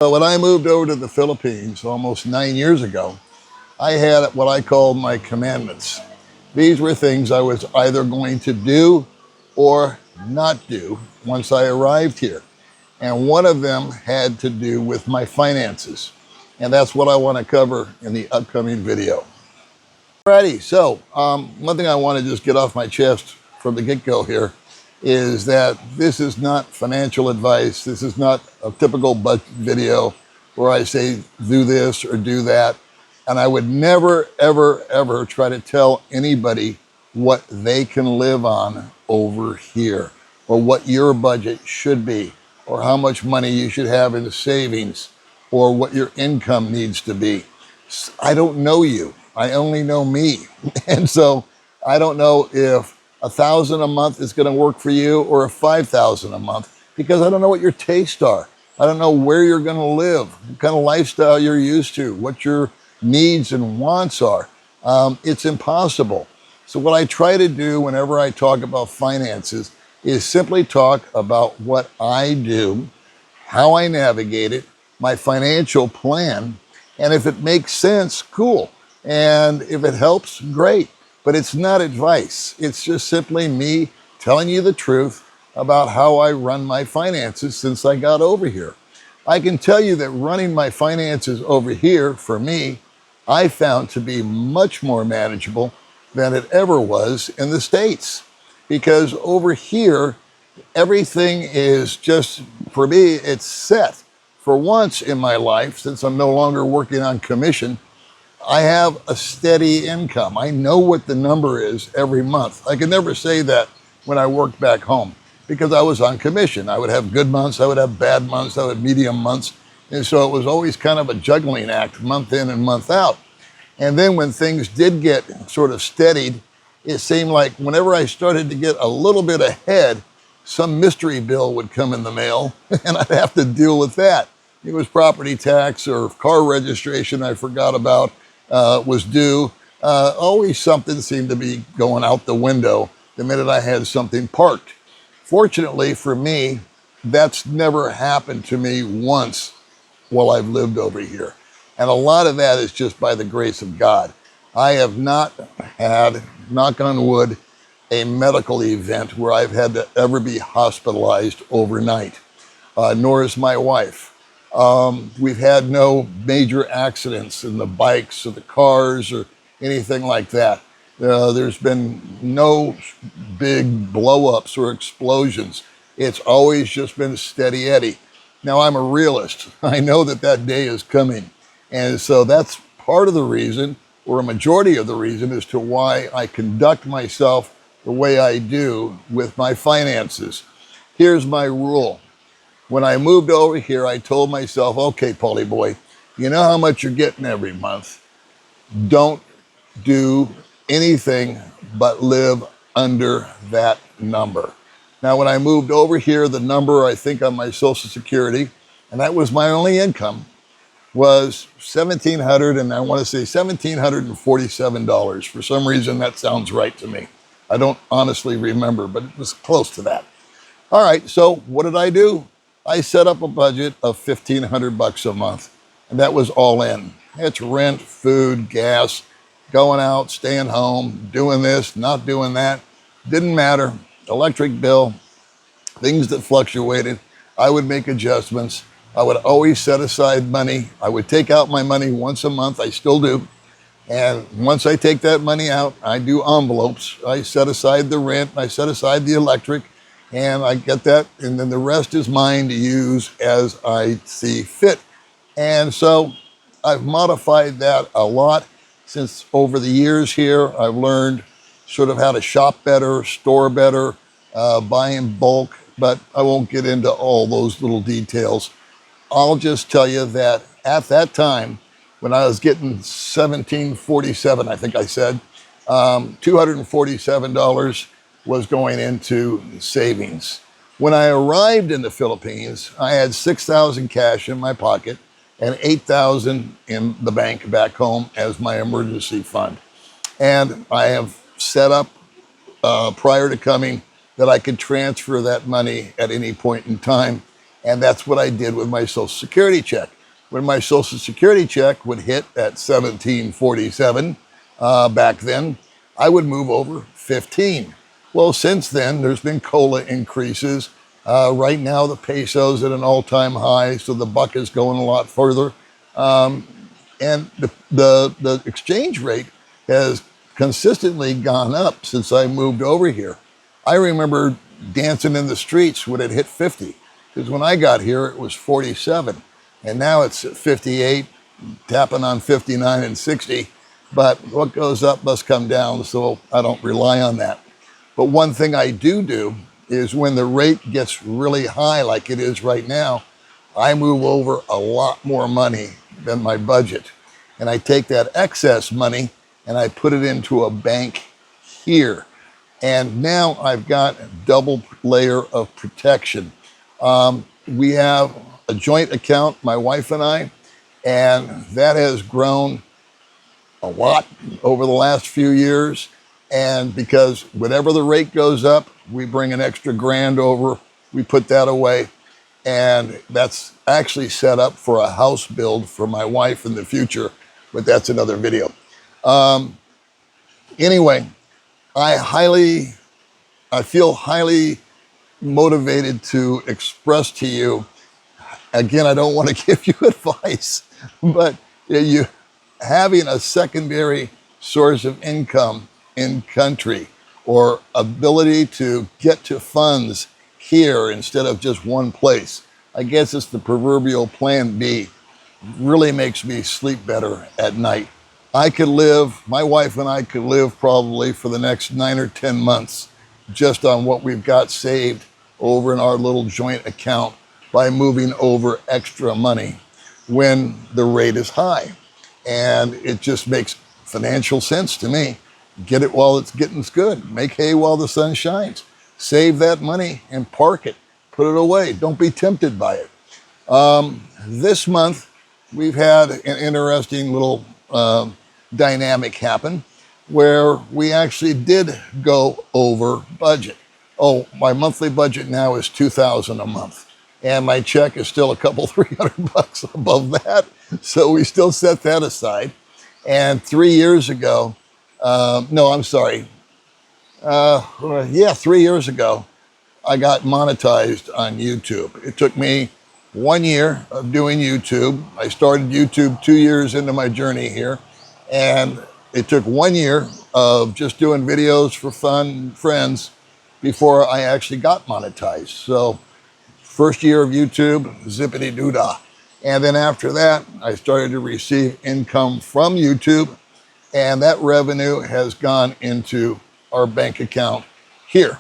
So when I moved over to the Philippines almost 9 years ago, I had what I called my commandments. These were things I was either going to do or not do once I arrived here. And one of them had to do with my finances. And that's what I want to cover in the upcoming video. Alrighty, so one thing I want to just get off my chest from the get-go here is that this is not financial advice. This is not a typical budget video where I say do this or do that. And I would never, ever, ever try to tell anybody what they can live on over here, or what your budget should be, or how much money you should have in savings, or what your income needs to be. I don't know you. I only know me. And so I don't know if 1,000 a month is going to work for you or 5,000 a month, because I don't know what your tastes are. I don't know where you're going to live, what kind of lifestyle you're used to, what your needs and wants are. It's impossible. So what I try to do whenever I talk about finances is simply talk about what I do, how I navigate it, my financial plan, and if it makes sense, cool. And if it helps, great. But it's not advice. It's just simply me telling you the truth about how I run my finances since I got over here. I can tell you that running my finances over here, for me, I found to be much more manageable than it ever was in the States. Because over here, everything is just, for me, it's set. For once in my life, since I'm no longer working on commission, I have a steady income. I know what the number is every month. I could never say that when I worked back home because I was on commission. I would have good months, I would have bad months, I would have medium months. And so it was always kind of a juggling act, month in and month out. And then when things did get sort of steadied, it seemed like whenever I started to get a little bit ahead, some mystery bill would come in the mail and I'd have to deal with that. It was property tax or car registration I forgot about was due. Always something seemed to be going out the window the minute I had something parked. Fortunately for me, that's never happened to me once while I've lived over here. And a lot of that is just by the grace of God. I have not had, knock on wood, a medical event where I've had to ever be hospitalized overnight, nor is my wife. We've had no major accidents in the bikes or the cars or anything like that. There's been no big blow-ups or explosions. It's always just been steady Eddie. Now, I'm a realist. I know that that day is coming. And so that's part of the reason, or a majority of the reason, as to why I conduct myself the way I do with my finances. Here's my rule. When I moved over here, I told myself, okay, Paulie boy, you know how much you're getting every month. Don't do anything but live under that number. Now, when I moved over here, the number I think on my Social Security, and that was my only income, was $1,700, and I want to say $1,747. For some reason, that sounds right to me. I don't honestly remember, but it was close to that. All right, so what did I do? I set up a budget of $1,500 a month, and that was all in. It's rent, food, gas, going out, staying home, doing this, not doing that. Didn't matter. Electric bill, things that fluctuated. I would make adjustments. I would always set aside money. I would take out my money once a month. I still do. And once I take that money out, I do envelopes. I set aside the rent. I set aside the electric. And I get that, and then the rest is mine to use as I see fit. And so I've modified that a lot since over the years here. I've learned sort of how to shop better, store better, buy in bulk, but I won't get into all those little details. I'll just tell you that at that time, when I was getting $1,747, I think I said, $247 was going into savings. When I arrived in the Philippines, I had $6,000 cash in my pocket and $8,000 in the bank back home as my emergency fund. And I have set up prior to coming that I could transfer that money at any point in time. And that's what I did with my Social Security check. When my Social Security check would hit at 1747 back then, I would move over 15. Well, since then, there's been COLA increases. Right now, the peso's at an all-time high, so the buck is going a lot further. And the exchange rate has consistently gone up since I moved over here. I remember dancing in the streets when it hit 50, because when I got here, it was 47. And now it's 58, tapping on 59 and 60. But what goes up must come down, so I don't rely on that. But one thing I do is when the rate gets really high like it is right now, I move over a lot more money than my budget. And I take that excess money and I put it into a bank here. And now I've got a double layer of protection. We have a joint account, my wife and I, and that has grown a lot over the last few years. And because whatever the rate goes up, we bring an extra grand over, we put that away. And that's actually set up for a house build for my wife in the future, but that's another video. Anyway, I feel highly motivated to express to you, again, I don't want to give you advice, but you having a secondary source of income in country or ability to get to funds here instead of just one place. I guess it's the proverbial plan B. Really makes me sleep better at night. My wife and I could live probably for the next 9 or 10 months just on what we've got saved over in our little joint account by moving over extra money when the rate is high. And it just makes financial sense to me. Get it while it's getting good. Make hay while the sun shines. Save that money and park it. Put it away. Don't be tempted by it. This month, we've had an interesting little dynamic happen where we actually did go over budget. Oh, my monthly budget now is $2,000 a month. And my check is still a couple, $300 above that. So we still set that aside. And 3 years ago, 3 years ago, I got monetized on YouTube. It took me 1 year of doing YouTube. I started YouTube 2 years into my journey here. And it took 1 year of just doing videos for fun, friends, before I actually got monetized. So first year of YouTube, zippity doo dah. And then after that, I started to receive income from YouTube, and that revenue has gone into our bank account here.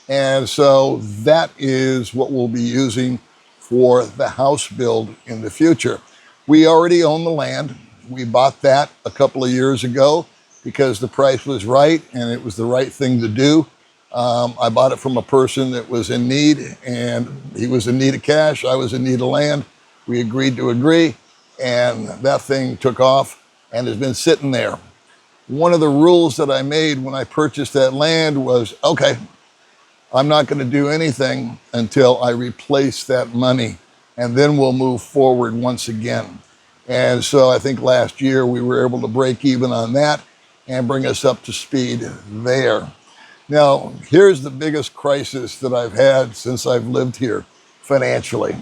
And so that is what we'll be using for the house build in the future. We already own the land. We bought that a couple of years ago because the price was right and it was the right thing to do. I bought it from a person that was in need, and he was in need of cash. I was in need of land. We agreed to agree, and that thing took off and has been sitting there. One of the rules that I made when I purchased that land was, okay, I'm not going to do anything until I replace that money, and then we'll move forward once again. And so I think last year we were able to break even on that and bring us up to speed there. Now, here's the biggest crisis that I've had since I've lived here financially.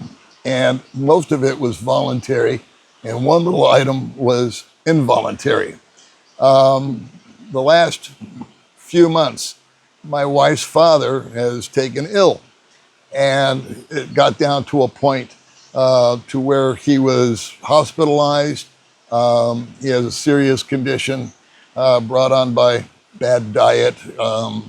And most of it was voluntary, and one little item was involuntary. The last few months, my wife's father has taken ill, and it got down to a point to where he was hospitalized. He has a serious condition brought on by bad diet,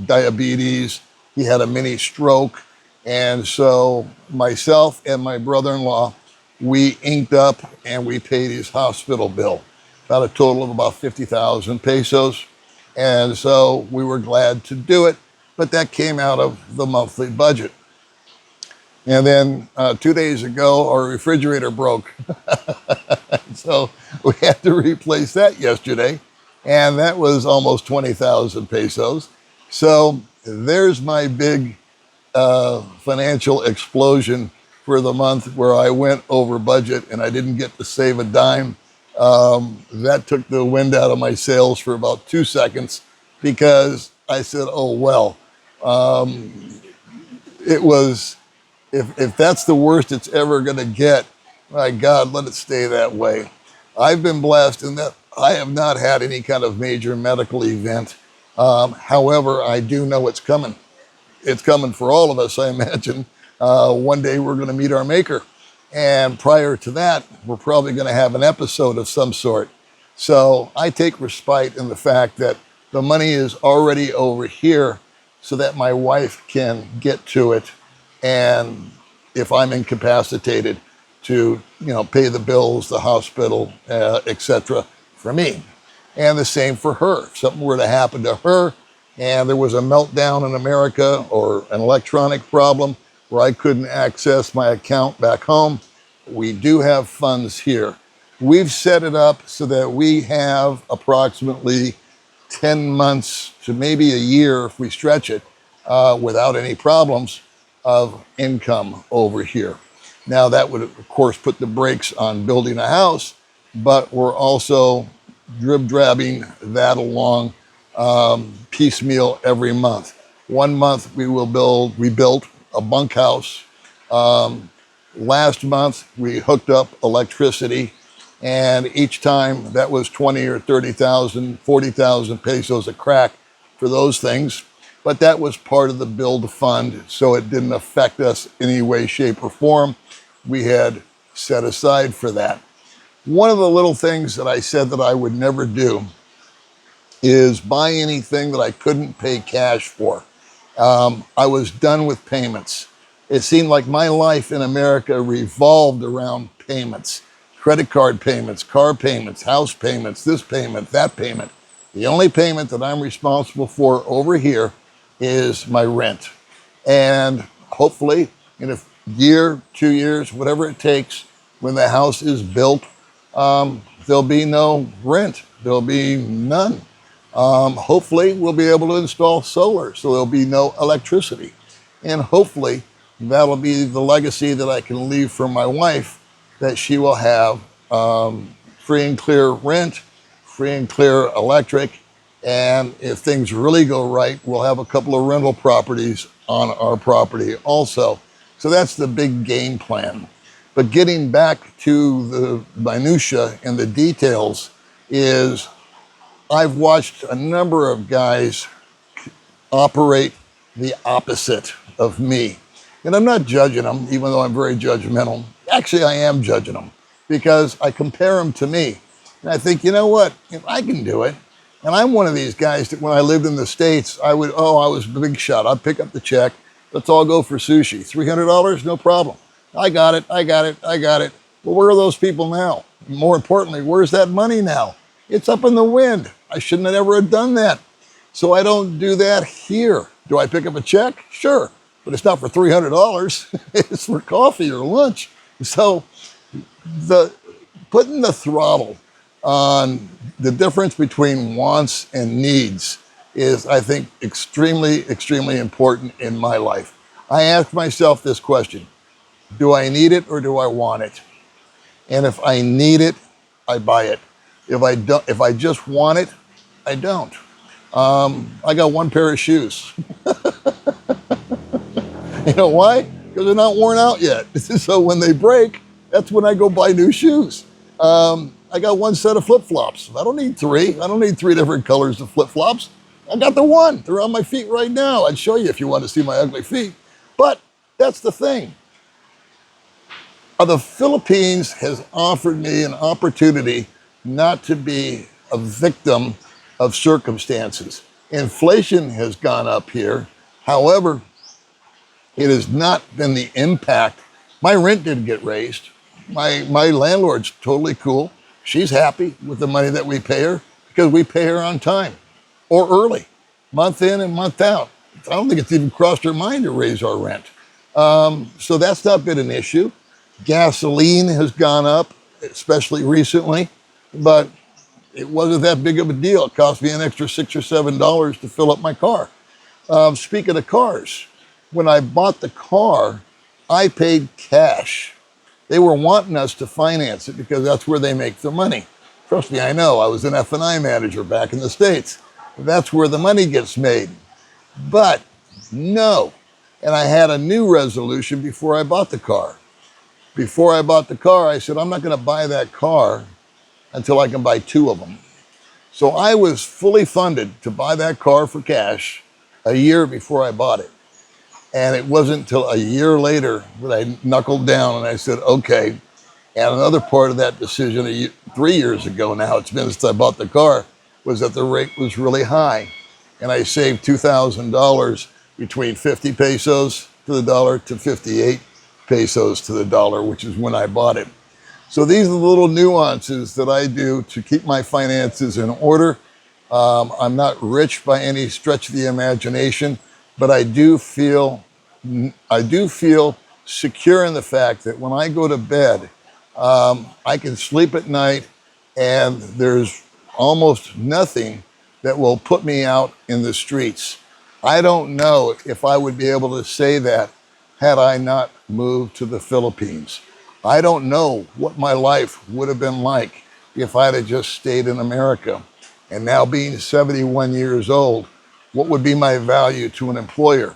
diabetes. He had a mini stroke. And so myself and my brother-in-law, we inked up and we paid his hospital bill, about a total of about 50,000 pesos. And so we were glad to do it, but that came out of the monthly budget. And then 2 days ago, our refrigerator broke. So we had to replace that yesterday. And that was almost 20,000 pesos. So there's my big financial explosion for the month where I went over budget and I didn't get to save a dime. That took the wind out of my sails for about 2 seconds because I said, oh, well, it was, if that's the worst it's ever going to get, my God, let it stay that way. I've been blessed in that I have not had any kind of major medical event. However, I do know it's coming. It's coming for all of us, I imagine. One day we're going to meet our maker. And prior to that, we're probably going to have an episode of some sort. So I take respite in the fact that the money is already over here so that my wife can get to it. And if I'm incapacitated, to pay the bills, the hospital, etc. for me. And the same for her. If something were to happen to her and there was a meltdown in America or an electronic problem where I couldn't access my account back home, we do have funds here. We've set it up so that we have approximately 10 months to maybe a year, if we stretch it, without any problems of income over here. Now that would, of course, put the brakes on building a house, but we're also drib-drabbing that along piecemeal every month. One month we built a bunkhouse. Last month we hooked up electricity, and each time that was 20 or 30,000, 40,000 pesos a crack for those things. But that was part of the build fund, so it didn't affect us in any way, shape, or form. We had set aside for that. One of the little things that I said that I would never do is buy anything that I couldn't pay cash for. I was done with payments. It seemed like my life in America revolved around payments. Credit card payments, car payments, house payments, this payment, that payment. The only payment that I'm responsible for over here is my rent. And hopefully in a year, 2 years, whatever it takes, when the house is built, there'll be no rent. There'll be none. Hopefully we'll be able to install solar, so there'll be no electricity. And hopefully that'll be the legacy that I can leave for my wife, that she will have free and clear rent, free and clear electric, and if things really go right, we'll have a couple of rental properties on our property also. So that's the big game plan. But getting back to the minutia and the details is I've watched a number of guys operate the opposite of me. And I'm not judging them, even though I'm very judgmental. Actually, I am judging them because I compare them to me. And I think, you know what, if I can do it, and I'm one of these guys that when I lived in the States, I was a big shot. I'd pick up the check. Let's all go for sushi. $300, no problem. I got it. Well, where are those people now? More importantly, where's that money now? It's up in the wind. I shouldn't have ever done that. So I don't do that here. Do I pick up a check? Sure. But it's not for $300. It's for coffee or lunch. So putting the throttle on the difference between wants and needs is, I think, extremely, extremely important in my life. I ask myself this question: do I need it or do I want it? And if I need it, I buy it. If I just want it, I don't. I got one pair of shoes. You know why? Because they're not worn out yet. So when they break, that's when I go buy new shoes. I got one set of flip-flops. I don't need three. I don't need three different colors of flip-flops. I got the one. They're on my feet right now. I'd show you if you want to see my ugly feet. But that's the thing. The Philippines has offered me an opportunity not to be a victim of circumstances. Inflation has gone up here. However, it has not been the impact. My rent didn't get raised. My landlord's totally cool. She's happy with the money that we pay her because we pay her on time or early, month in and month out. I don't think it's even crossed her mind to raise our rent. So that's not been an issue. Gasoline has gone up, especially recently, but it wasn't that big of a deal. It cost me an extra $6 or $7 to fill up my car. Speaking of cars, when I bought the car, I paid cash. They were wanting us to finance it because that's where they make their money. Trust me, I know. I was an F&I manager back in the States. That's where the money gets made. But no. And I had a new resolution before I bought the car. Before I bought the car, I said, I'm not going to buy that car until I can buy 2 of them. So I was fully funded to buy that car for cash a year before I bought it. And it wasn't until a year later that I knuckled down and I said, okay. And another part of that decision, 3 years ago now, it's been since I bought the car, was that the rate was really high. And I saved $2,000 between 50 pesos to the dollar to 58 pesos to the dollar, which is when I bought it. So these are the little nuances that I do to keep my finances in order. I'm not rich by any stretch of the imagination, but I do feel secure in the fact that when I go to bed, I can sleep at night and there's almost nothing that will put me out in the streets. I don't know if I would be able to say that had I not moved to the Philippines. I don't know what my life would have been like if I'd have just stayed in America. And now being 71 years old, what would be my value to an employer?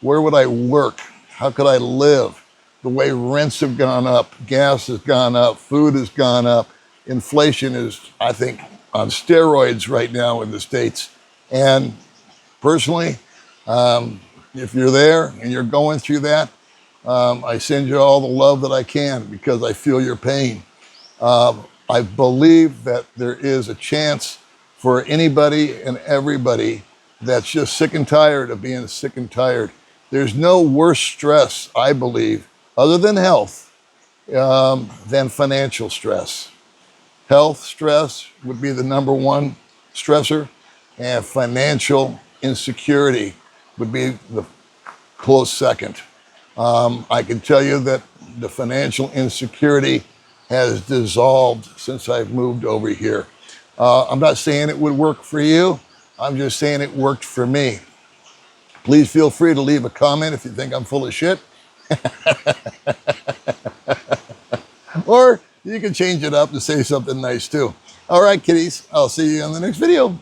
Where would I work? How could I live? The way rents have gone up, gas has gone up, food has gone up. Inflation is, I think, on steroids right now in the States. And personally, if you're there and you're going through that, I send you all the love that I can because I feel your pain. I believe that there is a chance for anybody and everybody that's just sick and tired of being sick and tired. There's no worse stress, I believe, other than health, than financial stress. Health stress would be the number one stressor, and financial insecurity would be the close second. I can tell you that the financial insecurity has dissolved since I've moved over here. I'm not saying it would work for you. I'm just saying it worked for me. Please feel free to leave a comment if you think I'm full of shit. Or you can change it up and say something nice too. All right, kiddies, I'll see you in the next video.